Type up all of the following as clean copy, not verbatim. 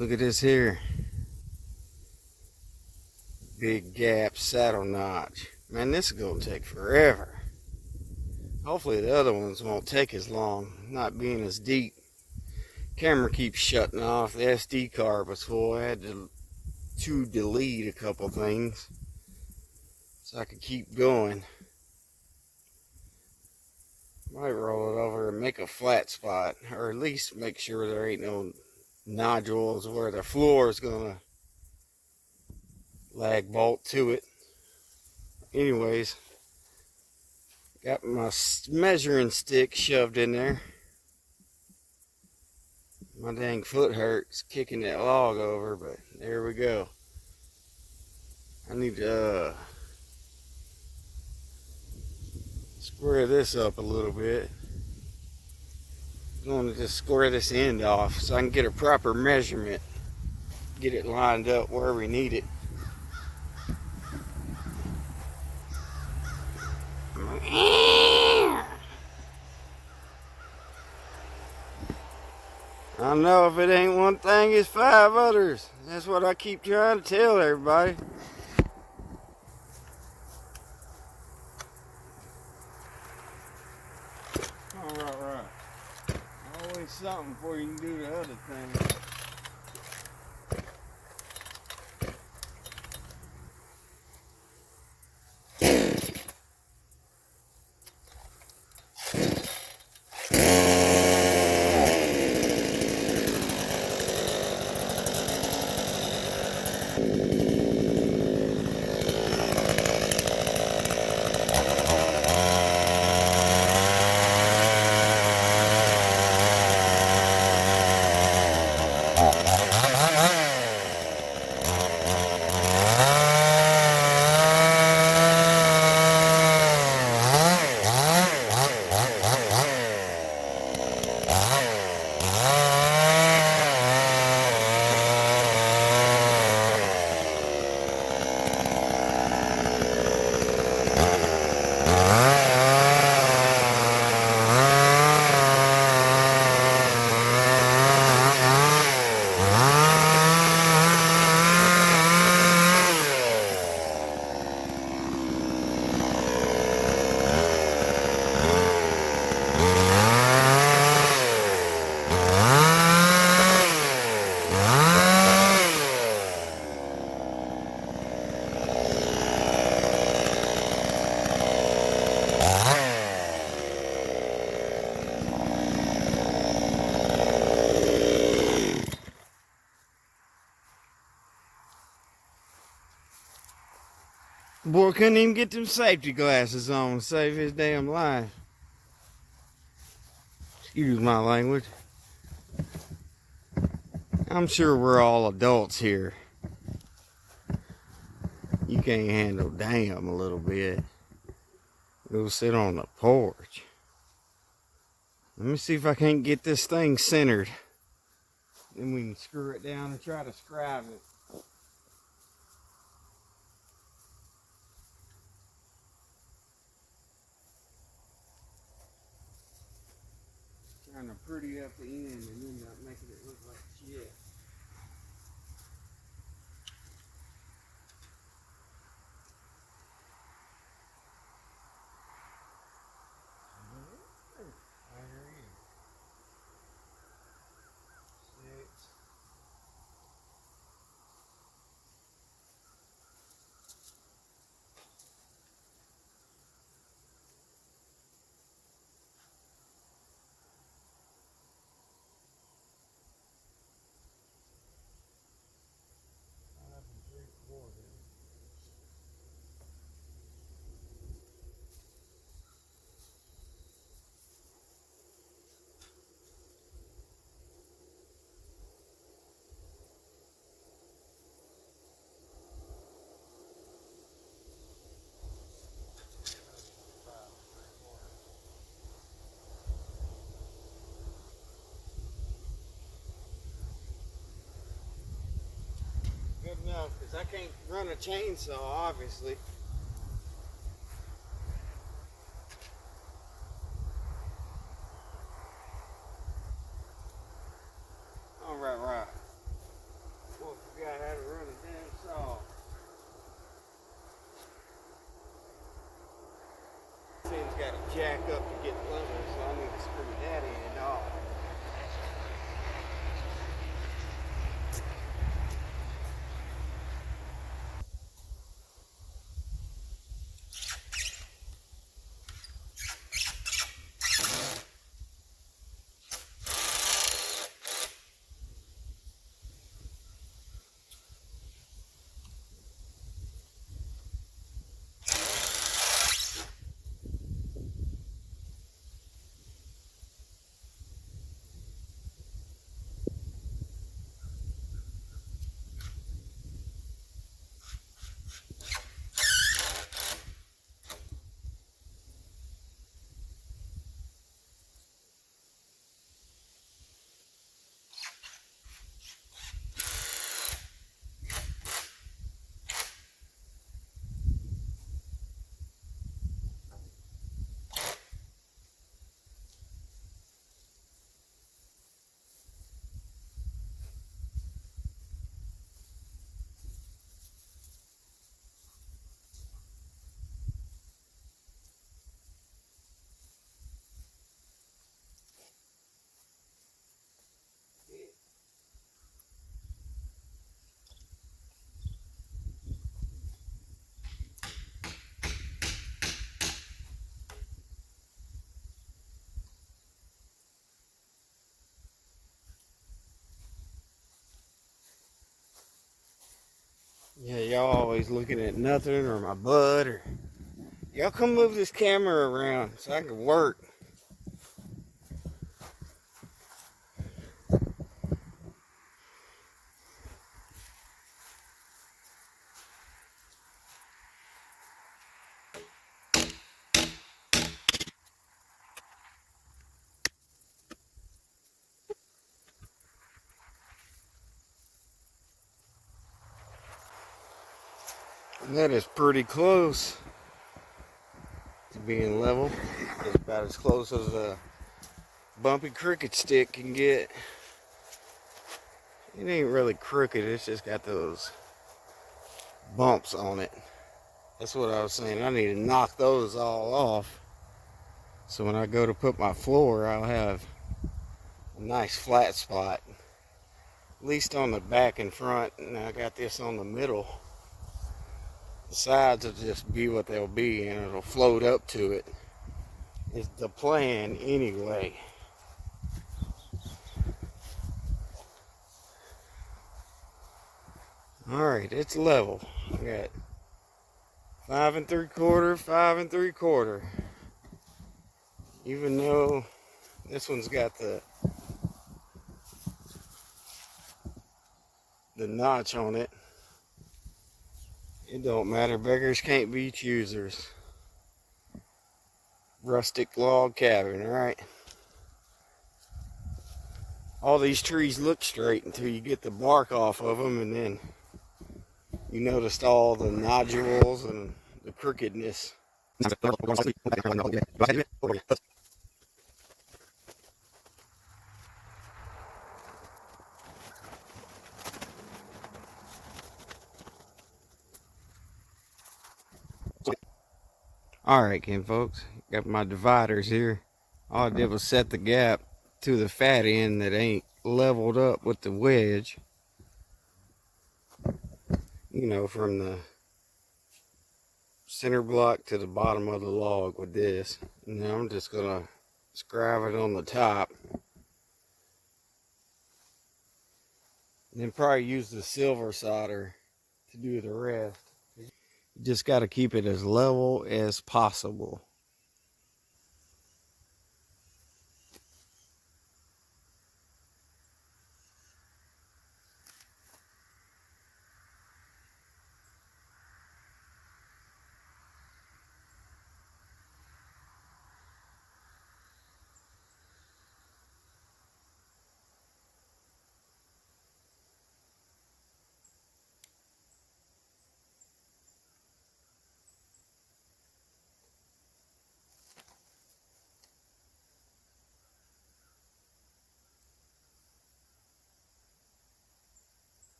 Look at this here. Big gap saddle notch. Man, this is going to take forever. Hopefully the other ones won't take as long, not being as deep. Camera keeps shutting off. The SD card was full. I had to delete a couple things so I could keep going. Might roll it over and make a flat spot, or at least make sure there ain't no nodules where the floor is gonna lag bolt to it. Anyways, got my measuring stick shoved in there. My dang foot hurts kicking that log over, but there we go. I need to square this up a little bit. I'm going to just square this end off so I can get a proper measurement. Get it lined up where we need it. I know if it ain't one thing, it's five others. That's what I keep trying to tell everybody. Right. Always something before you can do the other thing. Boy couldn't even get them safety glasses on to save his damn life. Excuse my language. I'm sure we're all adults here. You can't handle damn a little bit. Go sit on the porch. Let me see if I can't get this thing centered. Then we can screw it down and try to scribe it. Trying to pretty up the end and then not making it look like shit. Good enough, because I can't run a chainsaw, obviously. Right. jack up to get level, so I need to screw that in off. Yeah, y'all always looking at nothing or my butt or y'all come move this camera around so I can work. And that is pretty close to being level. It's about as close as a bumpy cricket stick can get. It ain't really crooked, it's just got those bumps on it. That's what I was saying. I need to knock those all off. So when I go to put my floor, I'll have a nice flat spot. At least on the back and front. And I got this on the middle. The sides will just be what they'll be and it'll float up to it. It's the plan anyway. Alright, it's level. I got 5 3/4, 5 3/4. Even though this one's got the notch on it, it don't matter. Beggars can't be choosers. Rustic log cabin, right? All these trees look straight until you get the bark off of them, and then you noticed all the nodules and the crookedness. Alright, Ken folks, got my dividers here. All I did was set the gap to the fat end that ain't leveled up with the wedge. You know, from the center block to the bottom of the log with this. And now I'm just gonna scribe it on the top. And then probably use the silver solder to do the rest. You just got to keep it as level as possible.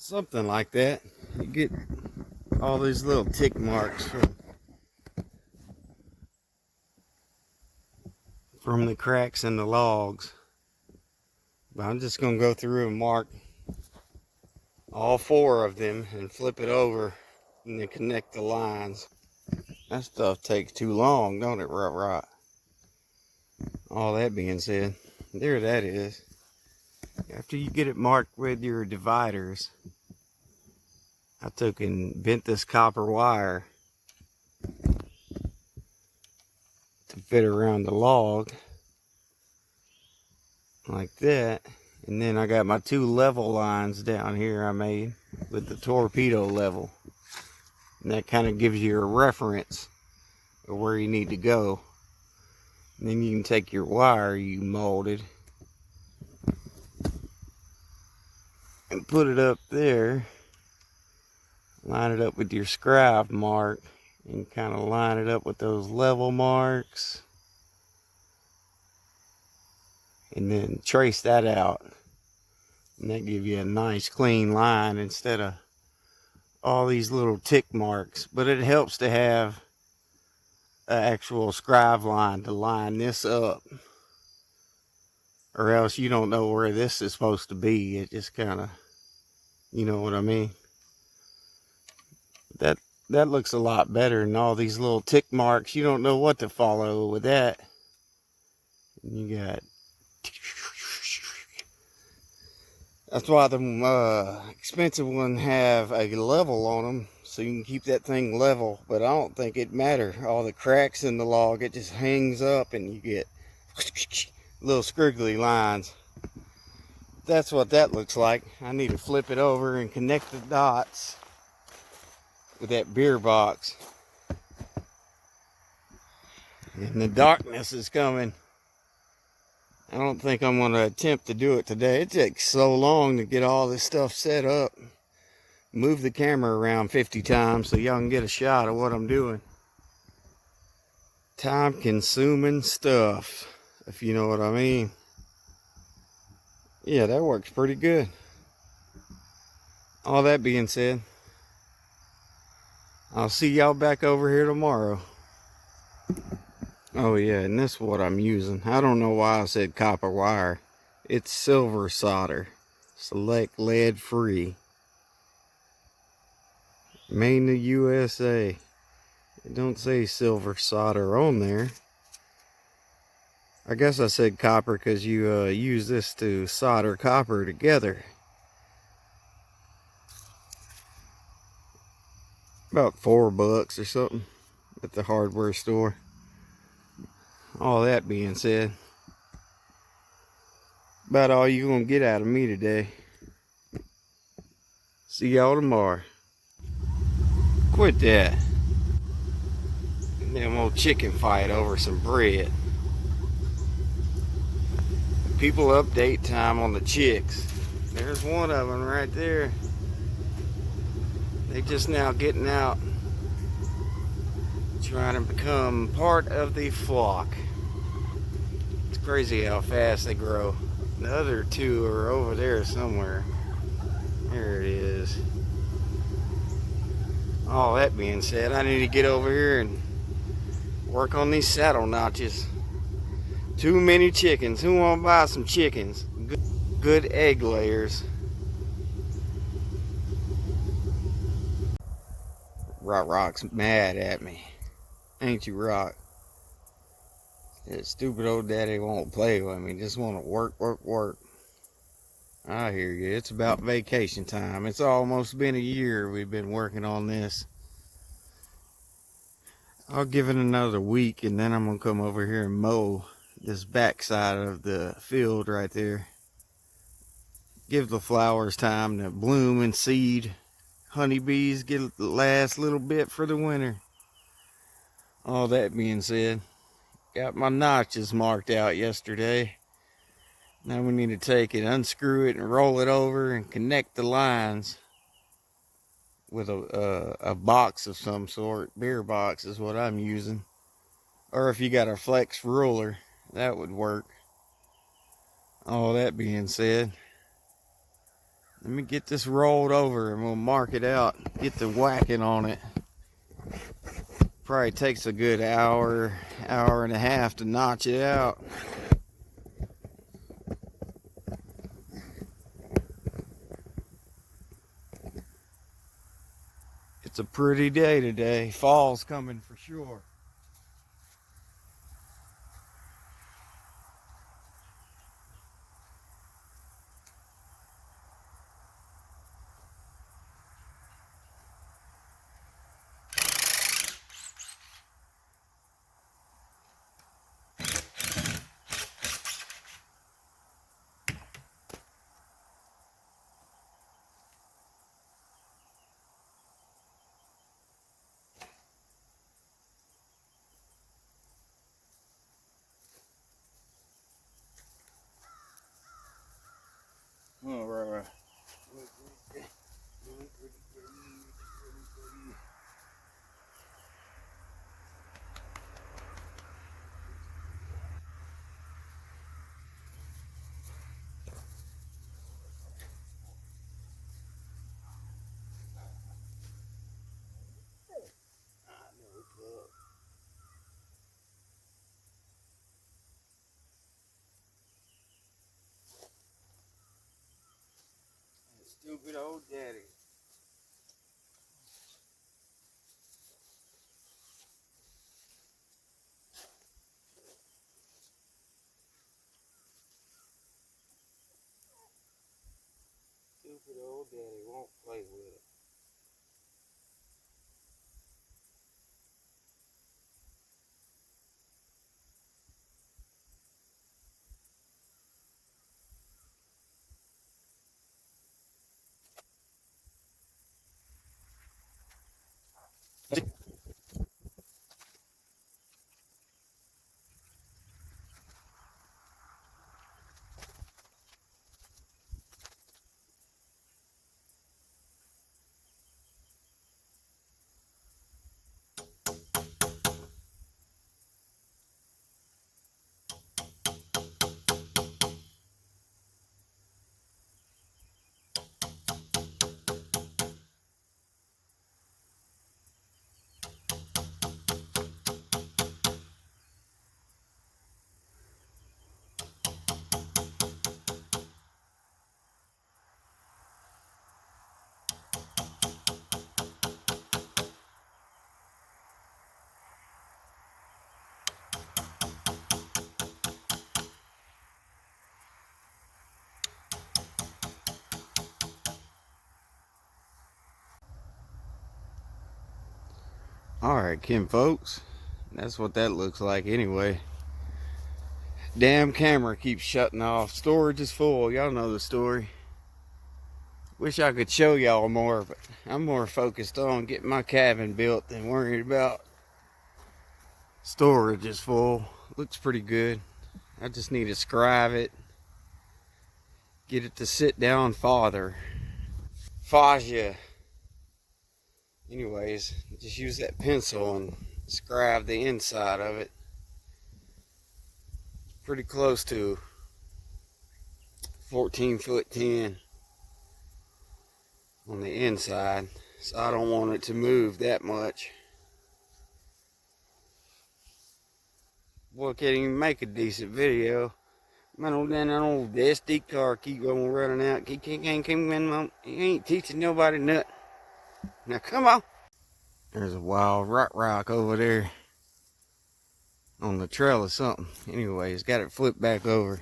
Something like that. You get all these little tick marks from the cracks in the logs. But I'm just going to go through and mark all 4 of them and flip it over and then connect the lines. That stuff takes too long, don't it, Rot? All that being said, there that is. After you get it marked with your dividers, I took and bent this copper wire to fit around the log like that. And then I got my 2 level lines down here I made with the torpedo level. And that kind of gives you a reference of where you need to go. And then you can take your wire you molded and put it up there. Line it up with your scribe mark and kind of line it up with those level marks. And then trace that out. And that gives you a nice clean line instead of all these little tick marks. But it helps to have an actual scribe line to line this up, or else you don't know where this is supposed to be. It just kind of, you know what I mean? That looks a lot better than all these little tick marks. You don't know what to follow with that. You got, that's why the expensive ones have a level on them, so you can keep that thing level. But I don't think it matter. All the cracks in the log, it just hangs up and you get little squiggly lines. That's what that looks like. I need to flip it over and connect the dots with that beer box. And the darkness is coming. I don't think I'm going to attempt to do it today. It takes so long to get all this stuff set up. Move the camera around 50 times so y'all can get a shot of what I'm doing. Time consuming stuff, if you know what I mean. Yeah, that works pretty good. All that being said, I'll see y'all back over here tomorrow. Oh yeah, and this is what I'm using. I don't know why I said copper wire. It's silver solder. Select lead free. Made in the USA. It don't say silver solder on there. I guess I said copper because you use this to solder copper together. About $4 or something at the hardware store. All that being said, about all you're gonna get out of me today. See y'all tomorrow. Quit that. Them old chicken fight over some bread. People update time on the chicks. There's one of them right there. They just now getting out, trying to become part of the flock. It's crazy how fast they grow. The other 2 are over there somewhere. There it is. All that being said, I need to get over here and work on these saddle notches. Too many chickens. Who want to buy some chickens? Good egg layers. Rock's mad at me. Ain't you, Rock? That stupid old daddy won't play with me. Just want to work. I hear you. It's about vacation time. It's almost been a year we've been working on this. I'll give it another week and then I'm going to come over here and mow this backside of the field right there. Give the flowers time to bloom and seed. Honeybees get the last little bit for the winter. All that being said, got my notches marked out yesterday. Now we need to take it, unscrew it, and roll it over and connect the lines with a box of some sort. Beer box is what I'm using. Or if you got a flex ruler, that would work. All that being said, Let me get this rolled over and we'll mark it out. Get the whacking on it. Probably takes a good hour and a half to notch it out. It's a pretty day today. Fall's coming for sure. Oh, right. Stupid old daddy. Stupid old daddy won't play with it. Alright, Kim folks. That's what that looks like anyway. Damn camera keeps shutting off. Storage is full. Y'all know the story. Wish I could show y'all more, but I'm more focused on getting my cabin built than worried about storage is full. Looks pretty good. I just need to scribe it. Get it to sit down farther. Fascia. Anyways, just use that pencil and scribe the inside of it. Pretty close to 14'10" on the inside, so I don't want it to move that much. Boy, can't even make a decent video. Man, that old SD card keep on running out. He ain't teaching nobody nothing. Now come on. There's a wild rock over there on the trail or something. Anyways, got it flipped back over.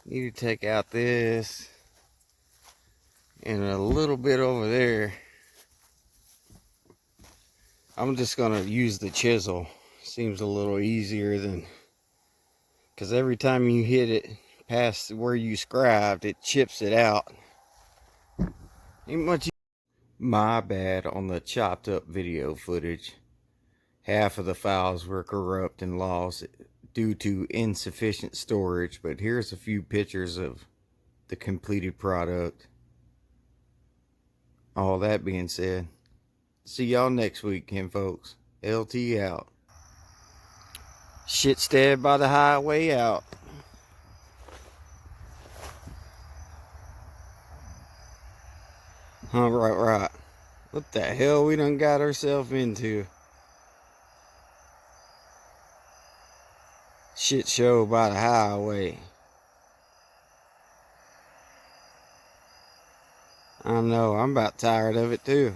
Need to take out this and a little bit over there. I'm just gonna use the chisel. Seems a little easier than, because every time you hit it past where you scribed, it chips it out. Ain't much. My bad on the chopped up video footage. Half of the files were corrupt and lost due to insufficient storage, but here's a few pictures of the completed product. All that being said, see y'all next week, Kim folks. LT out. Shit stabbed by the highway out. Right. What the hell we done got ourselves into? Shit show by the highway. I know, I'm about tired of it too.